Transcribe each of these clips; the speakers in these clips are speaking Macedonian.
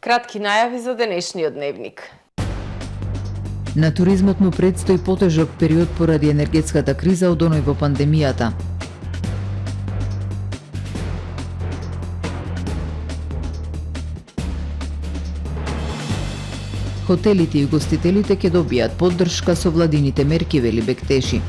Кратки најави за денешниот дневник. На туризмот му предстои потежок период поради енергетската криза од оној во пандемијата. Хотелите и гостителите ќе добијат поддршка со владините мерки, вели Бектеши.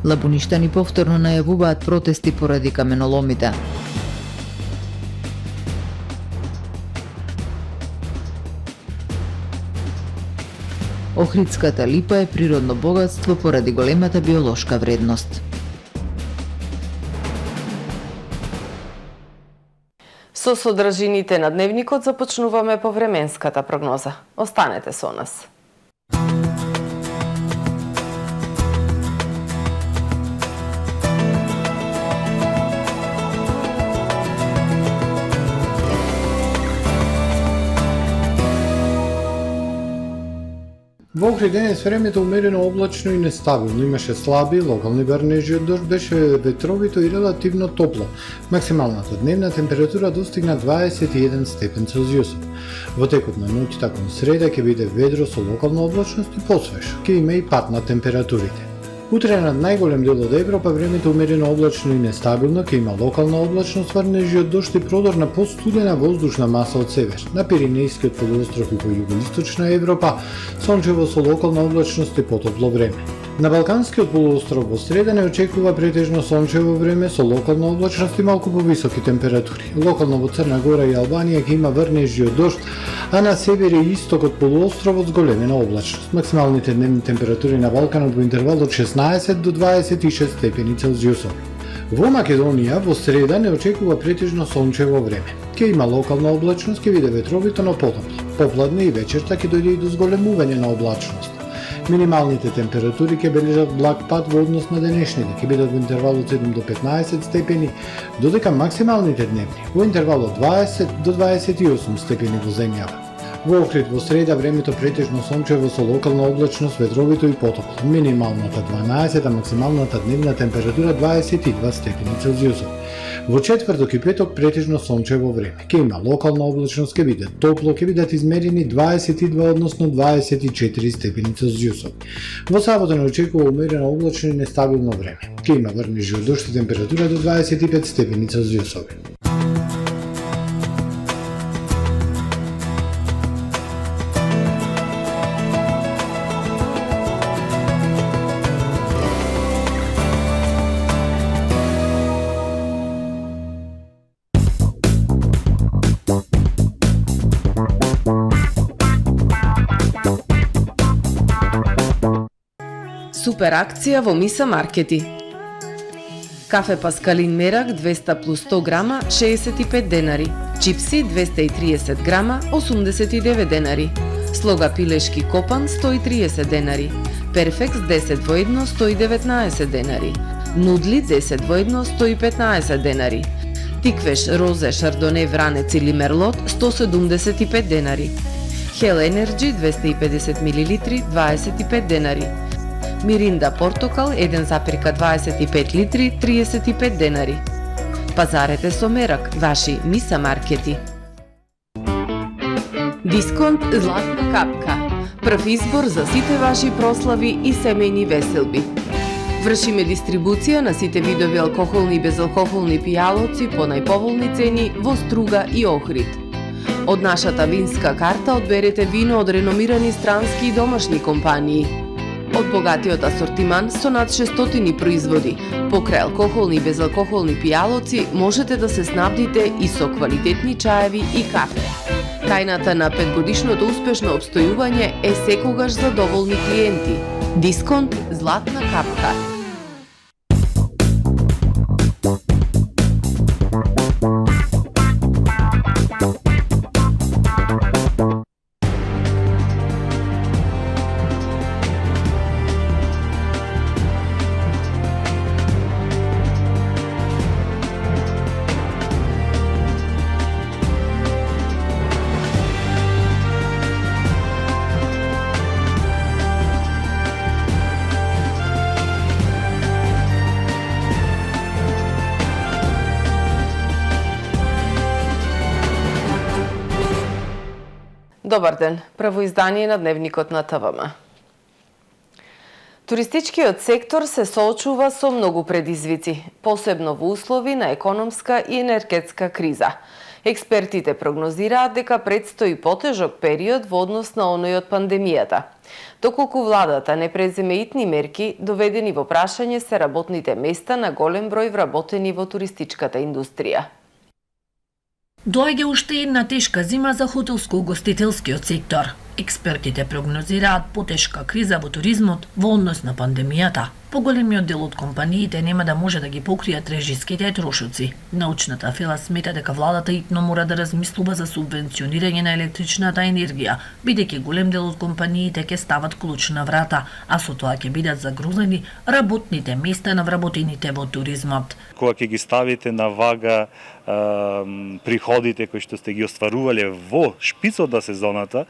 Лабуништани повторно најавуваат протести поради каменоломите. Охридската липа е природно богатство поради големата биолошка вредност. Со содржините на дневникот започнуваме по временската прогноза. Останете со нас. Во Охрид денес времето умерено облачно и нестабилно, имаше слаби локални врнежи од дожд, беше ветровито и релативно топло. Максималната дневна температура достигна 21 степен Целзиус. Во текот на ноќта кон среда ќе биде ведро со локална облачност и посвеж. Ќе има и пад на температурите. Утре над најголем дел од Европа времето умерено облачно и нестабилно, ќе има локална облачност, врнежи од дожд и продор на постудена воздушна маса од север. На Пиринејскиот полуостров и по југоисточна Европа сончево со локална облачност и потопло време. На Балканскиот полуостров во среда не очекува претежно сончево време со локална облачност и малку повисоки температури. Локално во Црна Гора и Албанија ќе има врнежи од дожд, а на север и исток од полуостровот зголемена облачност. Максималните дневни температури на Балканот во интервал од 16 до 26 степени Целзиусови. Во Македонија во среда не очекува претежно сончево време. Ќе има локална облачност, ќе биде ветровито, но потопло. Попладне и вечерта ќе дојде и до зголемување на облачност. Минималните температури ќе бележат благ пад во однос на денешните, ќе бидат во интервал од 7 до 15 степени, додека максималните дневни во интервал од 20 до 28 степени во земјава. Во Охрид во среда времето претежно сончево со локална облачност, ветровито и потопло. Минималната 12, а максималната дневна температура 22 степени Целзиусови. Во четврток и петок претежно сончево време. Ќе има локална облачност, ќе биде топло, ќе бидат измерени 22 односно 24 степени Целзиусови. Во сабота не очекува умерено облачно и нестабилно време. Ќе има врнежи од дожд и температура до 25 степени Целзиусови. Супер акција во Миса Маркети. Кафе Паскалин Мерак 200 плюс 100 грама 65 денари. Чипси 230 грама 89 денари. Слога пилешки копан 130 денари. Перфекс 10 во 1 119 денари. Нудли 10 во 1 115 денари. Тиквеш розе шардоне вранец или мерлот 175 денари. Хел Енерджи 250 мл 25 денари. Миринда Портокал 1,25 литри 35 денари. Пазарете со Мерак, ваши Миса Маркети. Дисконт Златна капка. Прв избор за сите ваши прослави и семејни веселби. Вршиме дистрибуција на сите видови алкохолни и безалкохолни пијалоци по најповолни цени во Струга и Охрид. Од нашата винска карта одберете вино од реномирани странски и домашни компании. Од богатиот асортиман со над 600 производи, покрај алкохолни и безалкохолни пијалоци, можете да се снабдите и со квалитетни чаеви и кафе. Тајната на 5-годишното успешно обстојување е секогаш задоволни клиенти. Дисконт Златна капка. Добар ден, прво издание на Дневникот на ТВМ. Туристичкиот сектор се соочува со многу предизвици, посебно во услови на економска и енергетска криза. Експертите прогнозираат дека предстои потежок период во однос на оној од пандемијата. Доколку владата не преземе итни мерки, доведени во прашање се работните места на голем број вработени во туристичката индустрија. Доаѓа уште една тешка зима за хотелско-угостителскиот сектор. Експертите прогнозираат потешка криза во туризмот во однос на пандемијата. Поголемиот дел од компаниите нема да може да ги покријат режиските трошоци. Научната фела смета дека владата итно мора да размислува за субвенционирање на електричната енергија, бидејќи голем дел од компаниите ќе стават клуч на врата, а со тоа ќе бидат загрозени работните места на вработените во туризмот. Кога ќе ги ставите на вага приходите кои што сте ги остварувале во шпицот на сезоната,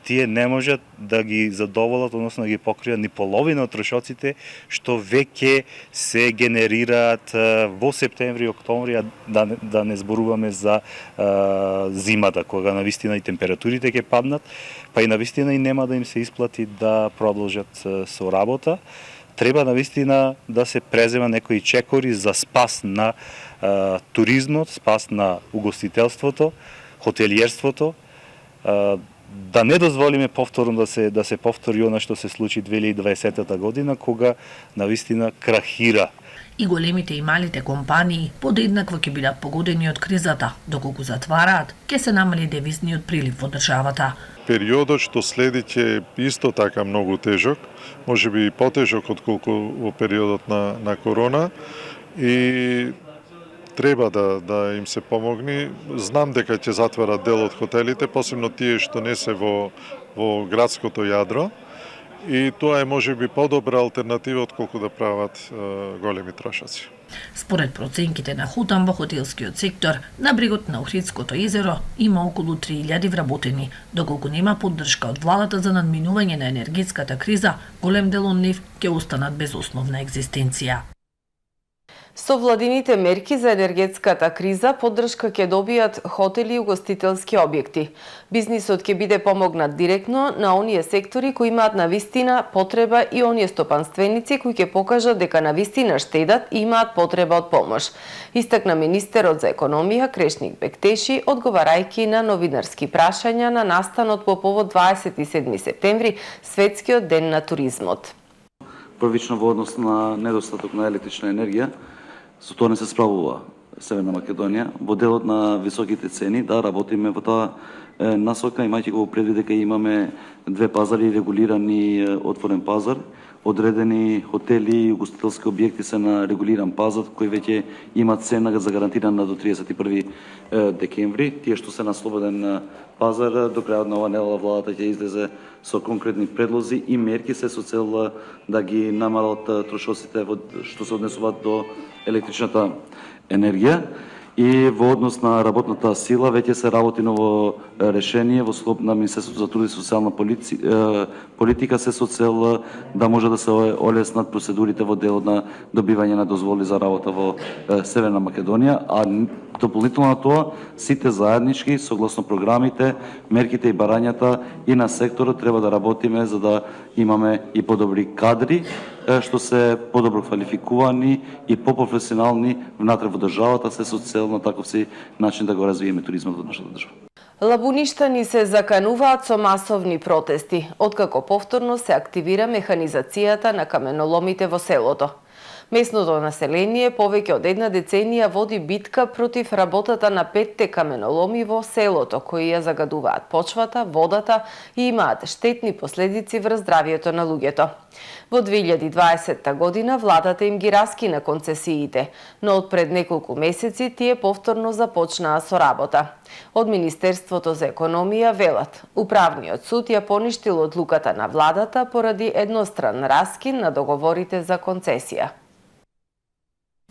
тие не можат да ги задоволат, односно да ги покријат ни половина од трошоците што веќе се генерираат во септември, октомври, а да не зборуваме за зимата, кога навистина и температурите ќе паднат, па и навистина и нема да им се исплати да продолжат со работа. Треба навистина да се презема некои чекори за спас на туризмот, спас на угостителството, хотелиерството, да не дозволиме повторно да се повтори она што се случи 2020 година, кога навистина крахира. И големите и малите компании подеднакво ќе бидат погодени од кризата, доколку затвараат, ќе се намали девизниот прилив во државата. Периодот што следи ќе исто така многу тежок, можеби и потежок отколку во периодот на корона, и треба да им се помогне. Знам дека ќе затварат дел од хотелите, посебно тие што не се во градското јадро, и тоа е можеби подобра алтернатива отколку да прават големи трошоци. Според проценките на Хотам во хотелскиот сектор, на брегот на Охридското езеро има околу 3000 вработени. Доколку нема поддршка од владата за надминување на енергетската криза, голем дел од нив ќе останат без основна екзистенција. Со владините мерки за енергетската криза поддршка ќе добијат хотели и угостителски објекти. Бизнисот ќе биде помогнат директно на оние сектори кои имаат навистина потреба и оние стопанственици кои ќе покажат дека навистина штедат и имаат потреба од помош. Истакна министерот за економија Крешник Бектеши, одговарајќи на новинарски прашања на настанот по повод 27 септември, Светскиот ден на туризмот. Првично во однос на недостаток на електрична енергија, со тоа не се справува Северна Македонија. Во делот на високите цени, да, работиме во таа насока, имајќи го предвид дека имаме две пазари, регулирани отворен пазар, одредени хотели и угостителски објекти се на регулиран пазар, кој веќе има цена загарантирана до 31 декември. Тие што се на слободен пазар, до крајот на оваа недела владата ќе излезе со конкретни предлози и мерки се со цел да ги намалат трошоците што се однесуваат до електричната енергија. И во однос на работната сила веќе се работи ново решение во склоп на Министерството за труд и социјална политика се со цел да може да се олеснат процедурите во делот на добивање на дозволи за работа во Северна Македонија, а дополнително на тоа сите заеднички согласно програмите, мерките и барањата и на секторот треба да работиме за да имаме и подобри кадри што се подобро квалификувани и попрофесионални внатре во државата, се со цел на таков си начин да го развиеме туризмот во нашата држава. Лабуништани се закануваат со масовни протести, откако повторно се активира механизацијата на каменоломите во селото. Местното население повеќе од една деценија води битка против работата на 5 каменоломи во селото, кои ја загадуваат почвата, водата и имаат штетни последици врз здравието на луѓето. Во 2020 година владата им ги раскина концесиите, но од пред неколку месеци тие повторно започнаа со работа. Од Министерството за економија велат, управниот суд ја поништил одлуката на владата поради едностран раскин на договорите за концесија.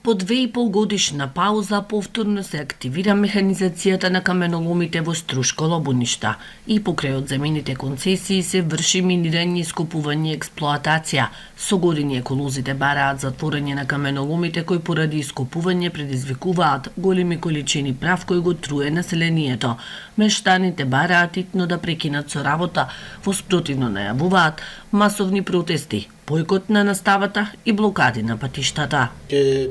По 2,5 годишна пауза повторно се активира механизацијата на каменоломите во Струшко Лабуништа и покрај одземените концесии се врши минирање, ископување и експлоатација. Со години еколозите бараат затворање на каменоломите кои поради ископување предизвикуваат големи количини прав кој го труе населението. Мештаните бараат итно да прекинат со работа, воспротивно најавуваат масовни протести, бојкот на наставата и блокади на патиштата.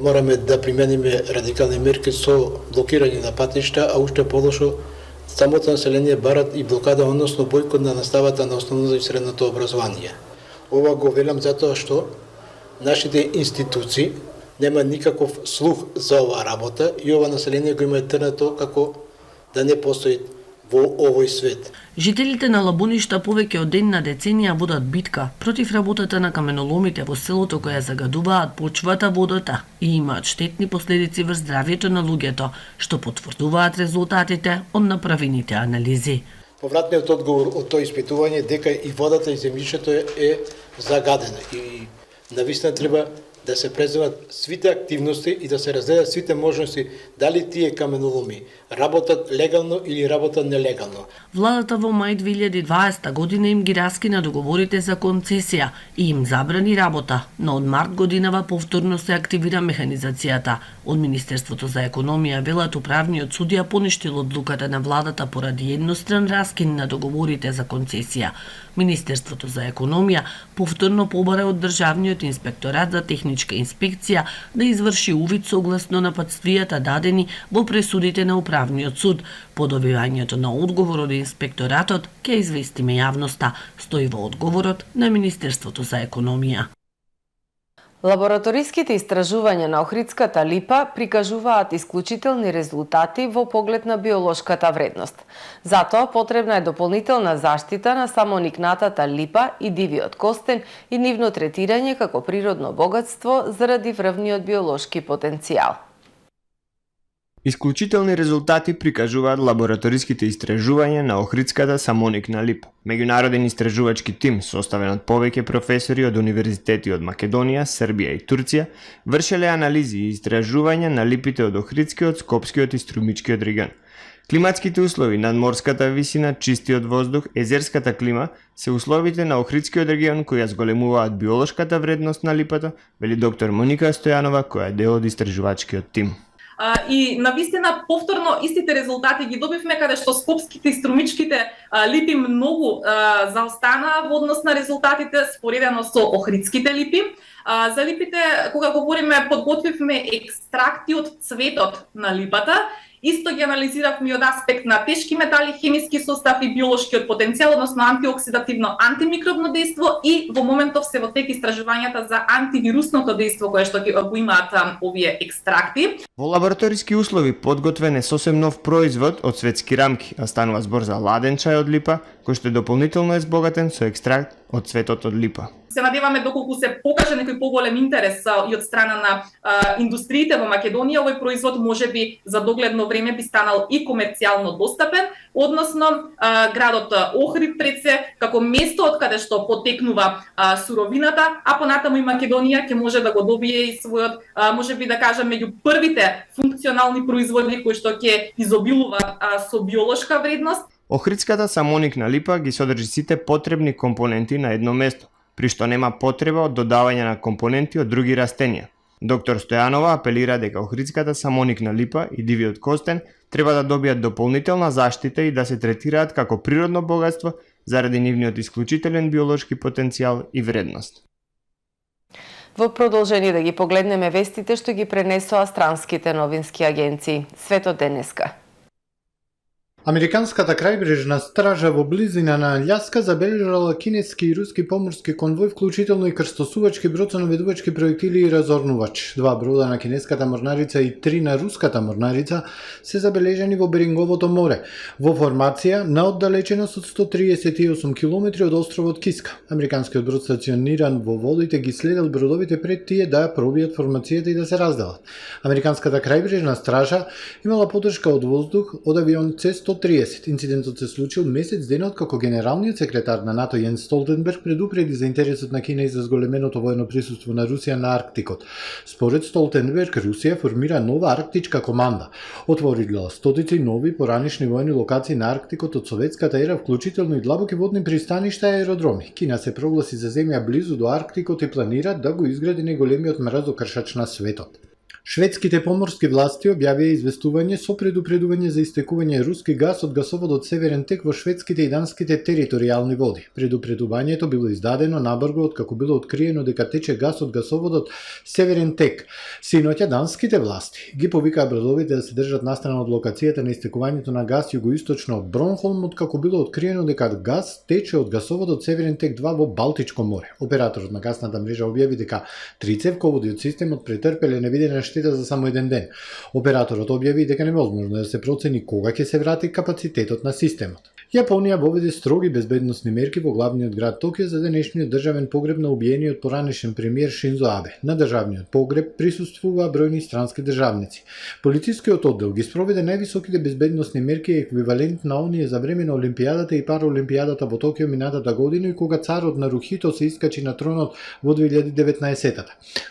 Мораме да примениме радикални мерки со блокирање на патишта, а уште полошо самото население барат и блокада, односно бојкот на наставата на основното и средното образование. Ова го велам затоа што нашите институции нема никаков слух за оваа работа и ова население го има трнато како да не постои во овој свет. Жителите на Лабуништа повеќе од ден на деценија водат битка против работата на каменоломите во селото која загадуваат почвата, водата и имаат штетни последици врз здравјето на луѓето, што потврдуваат резултатите од направените анализи. Повратниот одговор од тоа испитување дека и водата и земјишето е загадено и навистина треба да се преземат сите активности и да се разгледат сите можности дали тие каменоломи работат легално или работат нелегално. Владата во мај 2020 година им ги раскина договорите за концесија и им забрани работа, но од март годинава повторно се активира механизацијата. Од Министерството за економија велат управниот судија поништил одлуката на владата поради едностран раскин на договорите за концесија. Министерството за економија повторно побара од Државниот инспекторат за техничка инспекција да изврши увид согласно напатствијата дадени во пресудите на управниот суд. По добивањето на одговор од инспекторатот ќе известиме јавноста, стои во одговорот на Министерството за економија. Лабораториските истражувања на Охридската липа прикажуваат исклучителни резултати во поглед на биолошката вредност. Затоа потребна е дополнителна заштита на самоникнатата липа и дивиот костен и нивно третирање како природно богатство заради врвниот биолошки потенцијал. Исклучителни резултати прикажуваат лабораториските истражувања на Охридската самоникна липа. Меѓународен истражувачки тим, составен од повеќе професори од универзитети од Македонија, Србија и Турција, вршеле анализи и истражувања на липите од Охридскиот, Скопскиот и Струмичкиот регион. Климатските услови, надморската висина, чистиот воздух, езерската клима се условите на Охридскиот регион кои ја зголемуваат биолошката вредност на липата, вели доктор Моника Стојанова, која е дел од истражувачкиот тим. И навистина повторно истите резултати ги добивме каде што скопските и струмичките липи многу заостанаа во однос на резултатите споредено со охридските липи. За липите, кога говориме, подготвивме екстракти од цветот на липата. Исто ги анализиравме од аспект на тешки метали, хемиски состав и биолошкиот потенцијал, односно антиоксидативно антимикробно дејство и во моментов се во тек истражувањата за антивирусното дејство кое што го имаат овие екстракти. Во лабораториски услови подготвен е сосем нов производ од светски рамки, а станува збор за ладен чај од липа, кој што дополнително е збогатен со екстракт од цветот од липа. Се надеваме доколку се покаже некој поголем интерес и од страна на индустриите во Македонија, овој производ можеби за догледно време би станал и комерцијално достапен, односно градот Охрид пред се како место од каде што потекнува суровината, а понатаму и Македонија ќе може да го добие и својот, можеби да кажам, меѓу првите функционални производи кои што ќе изобилуваат со биолошка вредност. Охридската самоникна липа ги содржи сите потребни компоненти на едно место, при што нема потреба од додавање на компоненти од други растенија. Доктор Стојанова апелира дека Охридската самоникна липа и дивиот костен треба да добијат дополнителна заштита и да се третираат како природно богатство заради нивниот исклучителен биолошки потенцијал и вредност. Во продолжение да ги погледнеме вестите што ги пренесоа странските новински агенции. Светот денеска. Американската крајбрежна стража во близина на Аљаска забележала кинески и руски поморски конвој, вклучително и крстосувачки брод со наведувачки проектили и разорнувач. 2 брода на кинеската морнарица и 3 на руската морнарица се забележани во Беринговото море, во формација на оддалеченост од 138 км од островот Киска. Американскиот брод стациониран во водите ги следел бродовите пред тие да ја пробијат формацијата и да се разделат. Американската крајбрежна стража имала поддршка од воздух од авион C-130 130. Инцидентот се случил месец денот како генералниот секретар на НАТО Јенс Столтенберг предупреди за интересот на Кина и за зголеменото воено присуство на Русија на Арктикот. Според Столтенберг, Русија формира нова арктичка команда. Отворила стотици нови поранишни воени локации на Арктикот од советската ера, вклучително и длабоки водни пристаништа и аеродроми. Кина се прогласи за земја близу до Арктикот и планира да го изгради најголемиот мразокршач на светот. Шведските поморски власти објавија известување со предупредување за истекување руски газ од гасоводот Северен тек во шведските и данските територијални води. Предупредувањето било издадено набрзо откако било откриено дека тече газ од гасоводот Северен тек. Синоќа данските власти ги повикаа бродовите да се држат настрана од локацијата на истекувањето на газ југоисточно од Бронхолм, откако било откриено дека газ тече од гасоводот Северен тек 2 во Балтичко море. Операторот на гасната мрежа објави дека 3 цевководи од системот претрпеле невидена штета за само еден ден. Операторот објави дека невозможно да се процени кога ќе се врати капацитетот на системот. Јапонија воведе строги безбедносни мерки во главниот град Токио за денешниот државен погреб на убиениот поранешен премиер Шинзо Абе. На државниот погреб присуствуваа бројни странски државници. Полицискиот оддел ги спроведе највисоките безбедносни мерки еквивалент на оние за време на Олимпијадата и Параолимпијадата во Токио минатата година и кога царот Нарухито се искачи на тронот во 2019-та.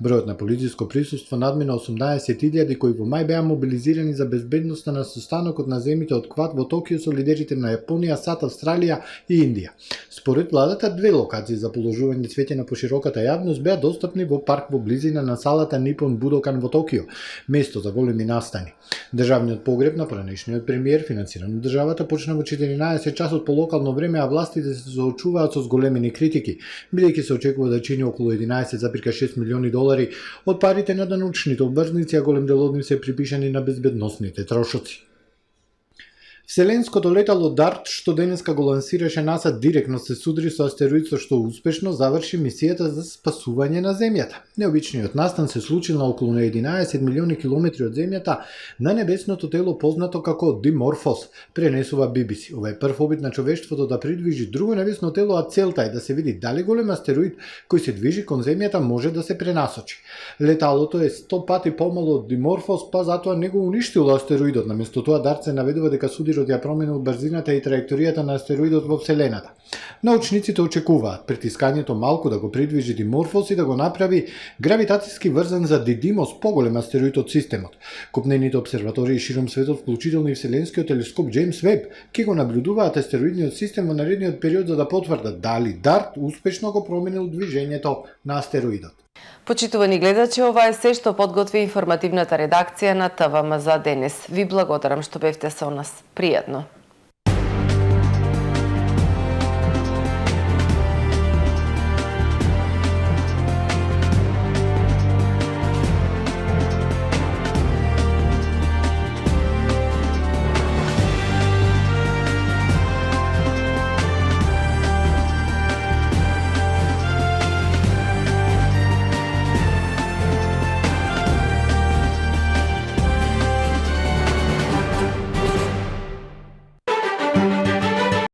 Бројот на полициско присуство надмина 18.000 кои во мај беа мобилизирани за безбедноста на состанокот на земјите од Квад во Токио со лидерите на Јапонија, САД, Австралија и Индија. Според владата, 2 локации за положување цвеќе на пошироката јавност беа достапни во парк во близина на салата Нипон Будокан во Токио, место за големи настани. Државниот погреб на поранешниот премиер, финансиран од државата, почна во 14 часот по локално време, а властите се соочуваат со зголемени критики, бидејќи се очекува да чини околу 11,6 милиони долари од парите на даночните обврзници, а голем дел од нив се припишани на безбедносните трошоци. Вселенското летало Дарт, што денеска го лансираше НАСА, директно се судри со астероид со што успешно заврши мисијата за спасување на Земјата. Необичниот настан се случил на околу 11 милиони километри од Земјата на небесното тело познато како Диморфос, пренесува BBC. Ова е прв обид на човештвото да придвижи друго небесно тело, а целта е да се види дали голем астероид кој се движи кон Земјата може да се пренасочи. Леталото е 100 пати помало од Диморфос, па затоа не го уништило астероидот. Наместо тоа Дарт се наведува дека судирот ја променил брзината и траекторијата на астероидот во Вселената. Научниците очекуваат притискањето малку да го придвижи Диморфос и да го направи гравитацијски врзан за Дидимос, поголем астероид од системот. Копнените обсерватории широм светот, вклучително и Вселенскиот телескоп Джеймс Веб, ќе го наблюдуваат астероидниот систем во наредниот период за да потврдат дали Дарт успешно го променил движењето на астероидот. Почитувани гледачи, ова е се што подготви информативната редакција на ТВМ за денес. Ви благодарам што бевте со нас. Пријатно.